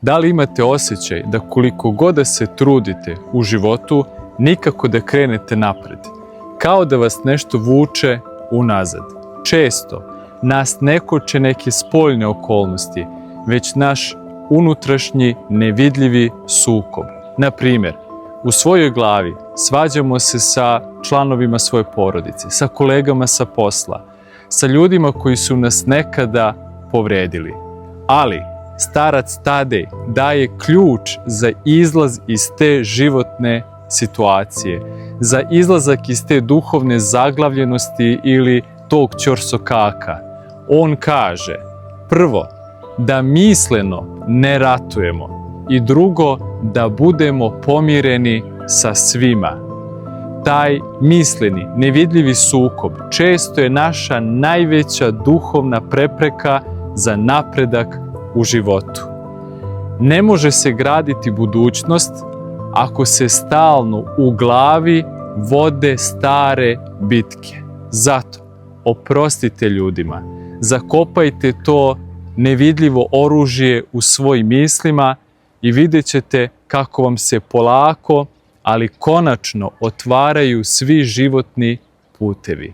Da li imate osjećaj da koliko god da se trudite u životu, nikako da krenete napred? Kao da vas nešto vuče unazad. Često nas ne koče neke spoljne okolnosti, već naš unutrašnji nevidljivi sukob. Na primjer, u svojoj glavi svađamo se sa članovima svoje porodice, sa kolegama sa posla, sa ljudima koji su nas nekada povredili. Ali starac Tadej daje ključ za izlaz iz te životne situacije, za izlazak iz te duhovne zaglavljenosti ili tog ćorsokaka. On kaže, prvo, da misleno ne ratujemo i drugo, da budemo pomireni sa svima. Taj misleni, nevidljivi sukob često je naša najveća duhovna prepreka za napredak u životu. Ne može se graditi budućnost ako se stalno u glavi vode stare bitke. Zato oprostite ljudima, zakopajte to nevidljivo oružje u svojim mislima i vidjet ćete kako vam se polako, ali konačno otvaraju svi životni putevi.